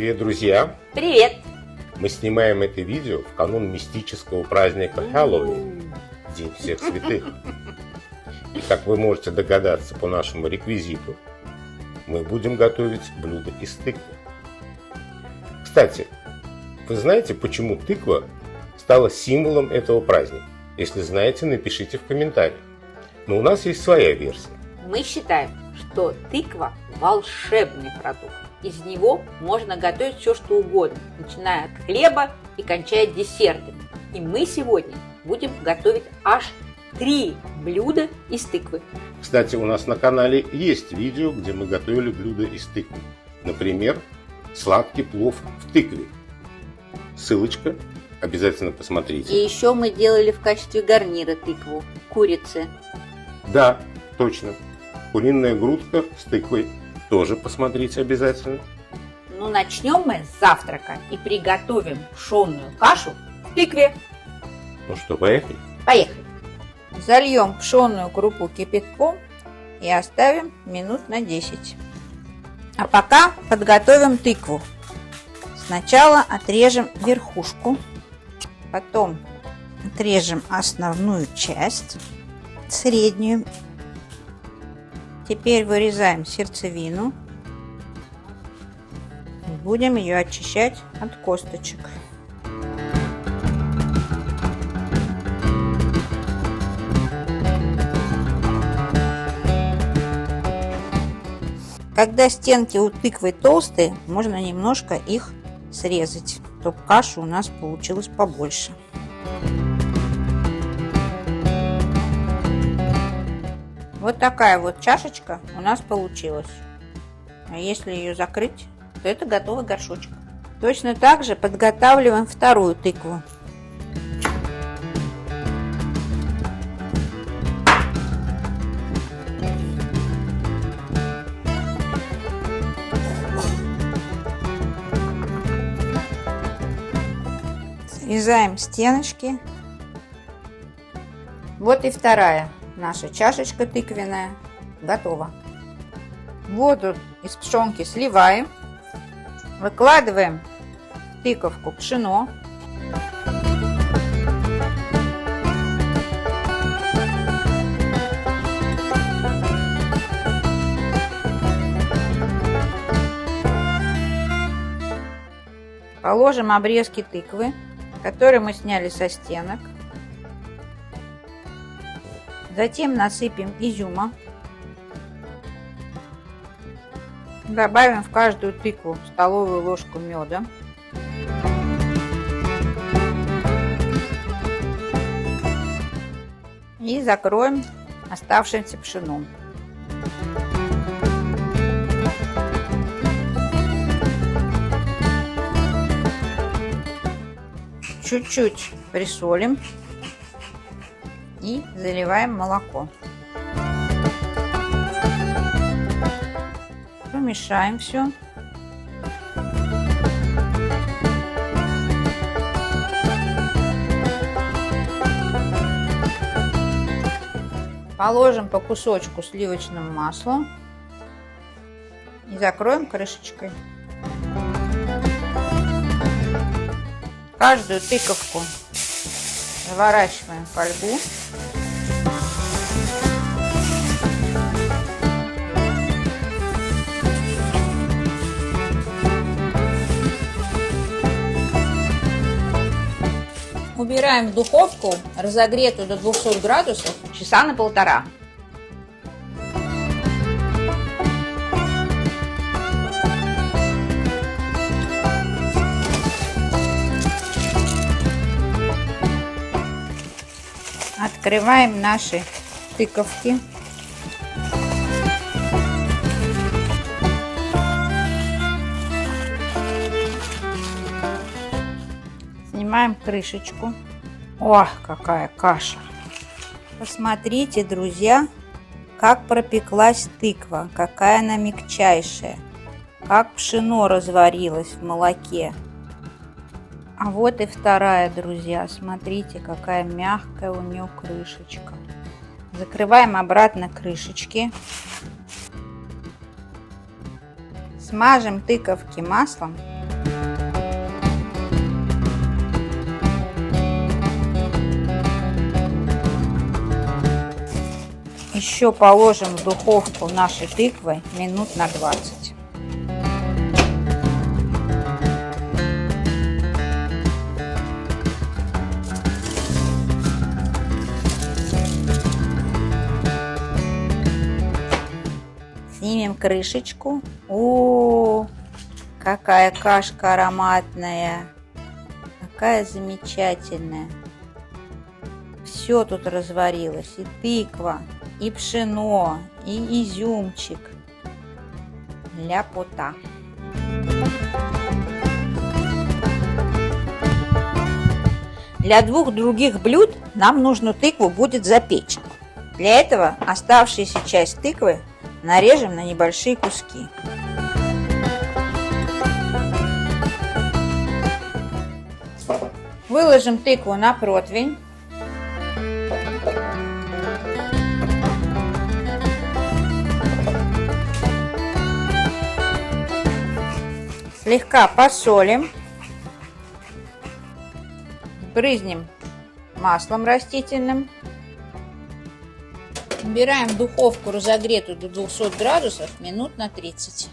Привет, друзья! Привет! Мы снимаем это видео в канун мистического праздника Хэллоуин, День всех святых. И как вы можете догадаться по нашему реквизиту, мы будем готовить блюдо из тыквы. Кстати, вы знаете, почему тыква стала символом этого праздника? Если знаете, напишите в комментариях. Но у нас есть своя версия. Мы считаем, что тыква – волшебный продукт. Из него можно готовить все, что угодно, начиная от хлеба и кончая десертами. И мы сегодня будем готовить аж 3 блюда из тыквы. Кстати, у нас на канале есть видео, где мы готовили блюда из тыквы. Например, сладкий плов в тыкве. Ссылочка, обязательно посмотрите. И еще мы делали в качестве гарнира тыкву курицы. Да, точно. Куриная грудка с тыквой. Тоже посмотрите обязательно. Ну, начнем мы с завтрака и приготовим пшенную кашу в тыкве. Ну что, поехали? Поехали. Зальем пшенную крупу кипятком и оставим минут на 10. А пока подготовим тыкву. Сначала отрежем верхушку, потом отрежем основную часть, среднюю. Теперь вырезаем сердцевину. Будем ее очищать от косточек. Когда стенки у тыквы толстые, можно немножко их срезать, чтобы каша у нас получилась побольше. Вот такая вот чашечка у нас получилась. А если ее закрыть, то это готовый горшочек. Точно так же подготавливаем вторую тыкву. Срезаем стеночки. Вот и вторая наша чашечка тыквенная готова. Воду из пшенки сливаем. Выкладываем в тыковку пшено. Положим обрезки тыквы, которые мы сняли со стенок. Затем насыпем изюма. Добавим в каждую тыкву столовую ложку меда. И закроем оставшимся пшеном. Чуть-чуть присолим и заливаем молоко. Помешаем все. Положим по кусочку сливочного масла и закроем крышечкой. Каждую тыковку заворачиваем в фольгу. Убираем в духовку, разогретую до 200 градусов, Часа на 1,5. Открываем наши тыковки. Снимаем крышечку. Ох, какая каша! Посмотрите, друзья, как пропеклась тыква, какая она мягчайшая, как пшено разварилось в молоке. А вот и вторая, друзья. Смотрите, какая мягкая у нее крышечка. Закрываем обратно крышечки. Смажем тыковки маслом. Еще положим в духовку наши тыквы минут на 20. Снимем крышечку. О, какая кашка ароматная, какая замечательная. Все тут разварилось, и тыква, и пшено, и изюмчик. Ляпота. Для двух других блюд нам нужно тыкву будет запечь. Для этого оставшуюся часть тыквы нарежем на небольшие куски. Выложим тыкву на противень. Слегка посолим. Брызнем маслом растительным. Убираем в духовку, разогретую до 200 градусов, минут на 30.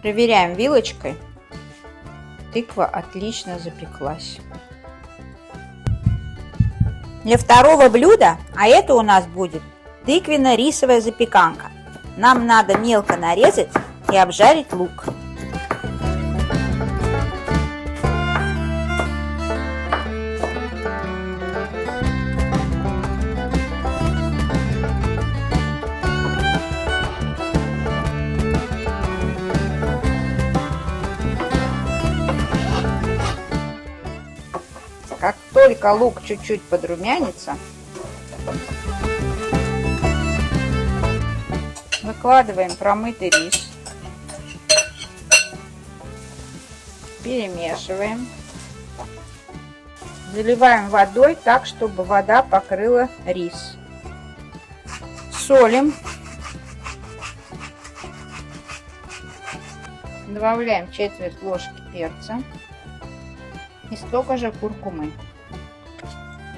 Проверяем вилочкой. Тыква отлично запеклась. Для второго блюда, а это у нас будет тыквенно-рисовая запеканка. Нам надо мелко нарезать и обжарить лук. Как только лук чуть-чуть подрумянится, выкладываем промытый рис, перемешиваем, заливаем водой так, чтобы вода покрыла рис. Солим, добавляем четверть ложки перца и столько же куркумы.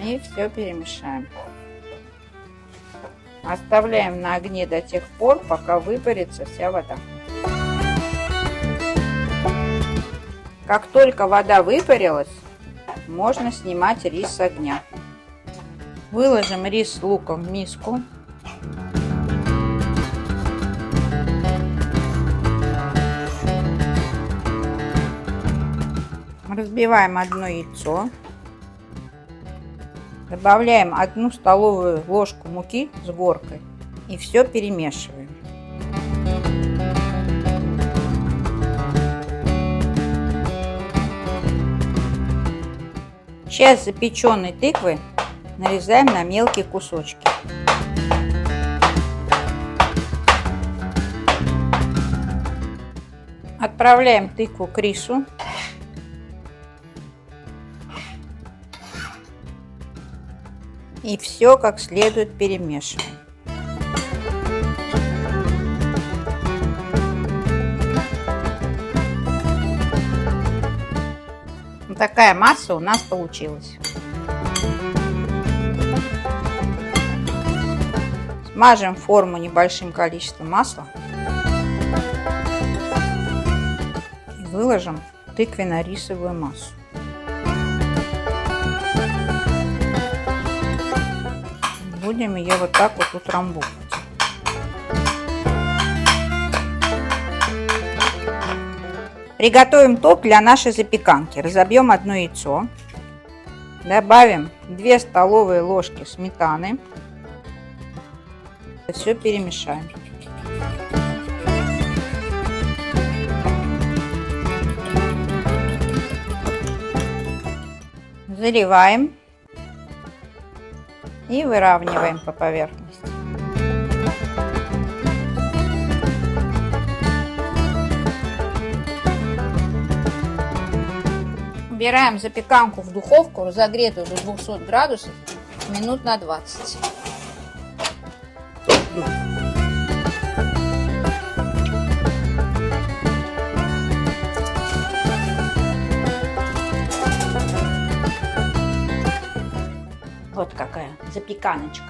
И все перемешаем. Оставляем на огне до тех пор, пока выпарится вся вода. Как только вода выпарилась, можно снимать рис с огня. Выложим рис с луком в миску. Разбиваем одно яйцо. Добавляем 1 столовую ложку муки с горкой и все перемешиваем. Часть запеченной тыквы нарезаем на мелкие кусочки. Отправляем тыкву к рису. И все как следует перемешиваем. Вот такая масса у нас получилась. Смажем форму небольшим количеством масла и выложим тыквенно-рисовую массу. Будем ее вот так вот утрамбовывать. Приготовим топ для нашей запеканки. Разобьем одно яйцо. Добавим 2 столовые ложки сметаны. Все перемешаем. Заливаем. И выравниваем по поверхности. Убираем запеканку в духовку, разогретую до 200 градусов, минут на 20. Вот какая запеканочка.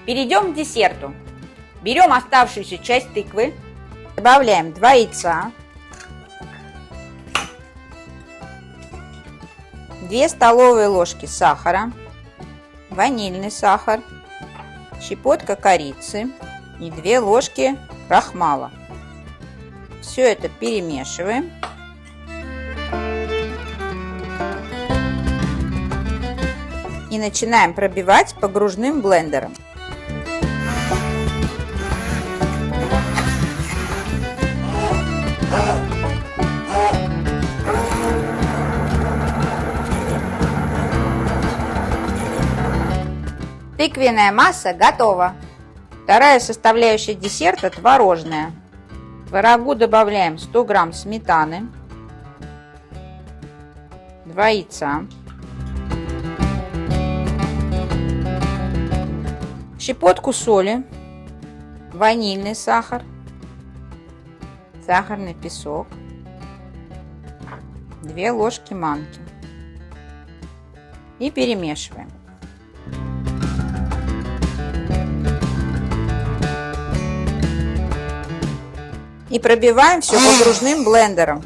Перейдем к десерту. Берем оставшуюся часть тыквы, добавляем 2 яйца, 2 столовые ложки сахара, ванильный сахар, щепотка корицы и 2 ложки крахмала. Все это перемешиваем. И начинаем пробивать погружным блендером. Тыквенная масса готова. Вторая составляющая десерта – творожная. В творогу добавляем 100 грамм сметаны, 2 яйца, щепотку соли, ванильный сахар, сахарный песок, 2 ложки манки. И перемешиваем. И пробиваем все погружным блендером.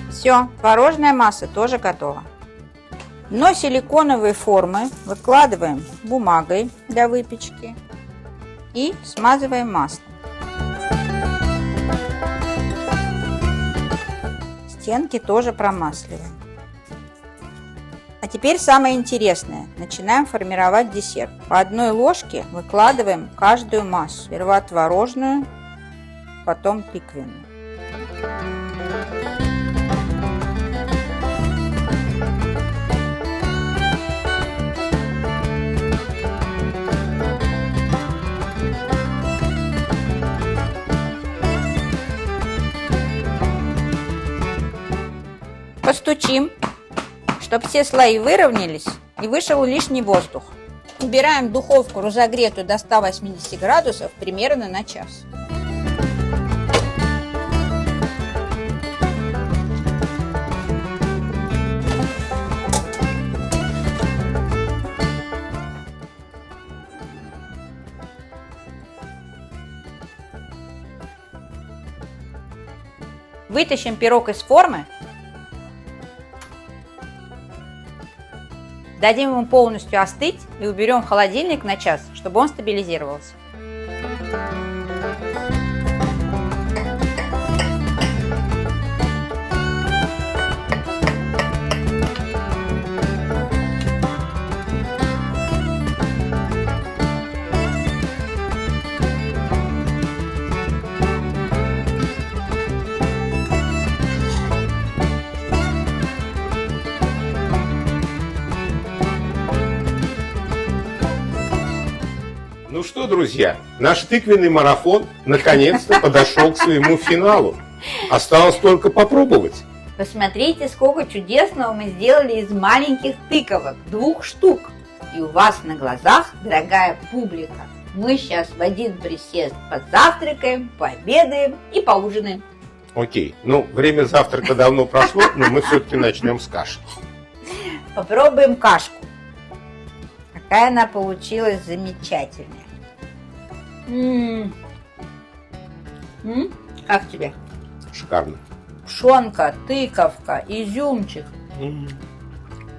Все, творожная масса тоже готова. Дно силиконовой формы выкладываем бумагой для выпечки и смазываем маслом. Стенки тоже промасливаем. А теперь самое интересное. Начинаем формировать десерт. По 1 ложке выкладываем каждую массу. Сперва творожную, потом тыквенную. Постучим, чтобы все слои выровнялись и вышел лишний воздух. Убираем духовку разогретую до 180 градусов примерно на час. Вытащим пирог из формы. Дадим ему полностью остыть и уберем в холодильник на час, чтобы он стабилизировался. Ну что, друзья, наш тыквенный марафон наконец-то подошел к своему финалу. Осталось только попробовать. Посмотрите, сколько чудесного мы сделали из маленьких тыковок, 2 штук. И у вас на глазах, дорогая публика, мы сейчас в один присест позавтракаем, пообедаем и поужинаем. Окей, ну время завтрака давно прошло, но мы все-таки начнем с каши. Попробуем кашку. Какая она получилась замечательная. Как тебе? Шикарно. Пшенка, тыковка, изюмчик.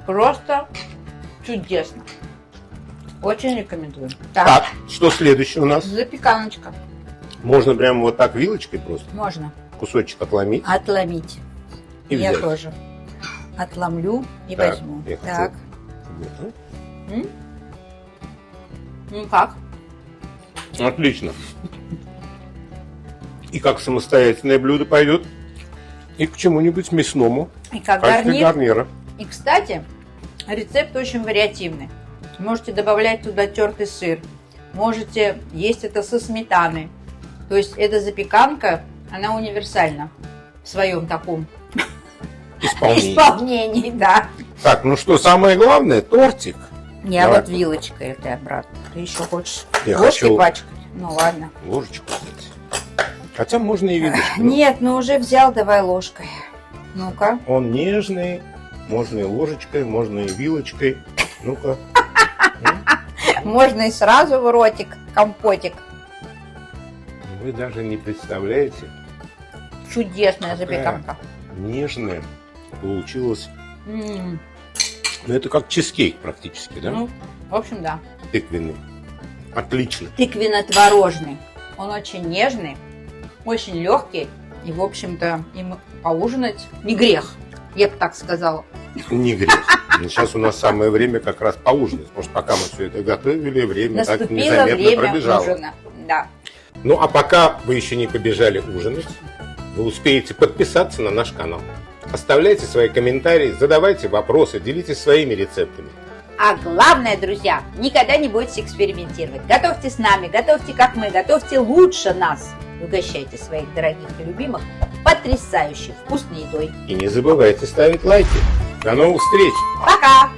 Просто чудесно. Очень рекомендую. Так, что следующее у нас? Запеканочка. Можно прямо вот так вилочкой просто Можно кусочек отломить отломить. и Я взять. тоже отломлю и Так, возьму. я хочу. Так. Ну как? Отлично. И как самостоятельное блюдо пойдет? И к чему-нибудь мясному. И как в качестве гарнир. гарнира. И, кстати, рецепт очень вариативный. Можете добавлять туда тертый сыр. Можете есть это со сметаной. То есть эта запеканка, она универсальна в своем таком исполнении, да. Так, ну что, самое главное, тортик. Я Давай. вот вилочкой это обратно. Ты еще хочешь Я ложкой хочу пачкать? Ну ладно. ложечку взять. Хотя можно и вилочкой. Нет, ну уже взял, давай ложкой. Ну-ка. Он нежный, можно и ложечкой, можно и вилочкой. Ну-ка. Можно и сразу в ротик компотик. Вы даже не представляете, Чудесная Какая? запеканка. нежная получилась. М, Ну, это как чизкейк практически, да? Ну, в общем, да. Тыквенный. Отлично. Тыквенно-творожный. Он очень нежный, очень легкий. И, в общем-то, им поужинать не грех, я бы так сказала. Не грех. Но сейчас у нас самое время как раз поужинать. Потому что пока мы все это готовили, время так Наступило незаметно время пробежало. ужина. Да. Ну, а пока вы еще не побежали ужинать, вы успеете подписаться на наш канал. Оставляйте свои комментарии, задавайте вопросы, делитесь своими рецептами. А главное, друзья, никогда не бойтесь экспериментировать. Готовьте с нами, готовьте как мы, готовьте лучше нас. Угощайте своих дорогих и любимых потрясающей вкусной едой. И не забывайте ставить лайки. До новых встреч! Пока!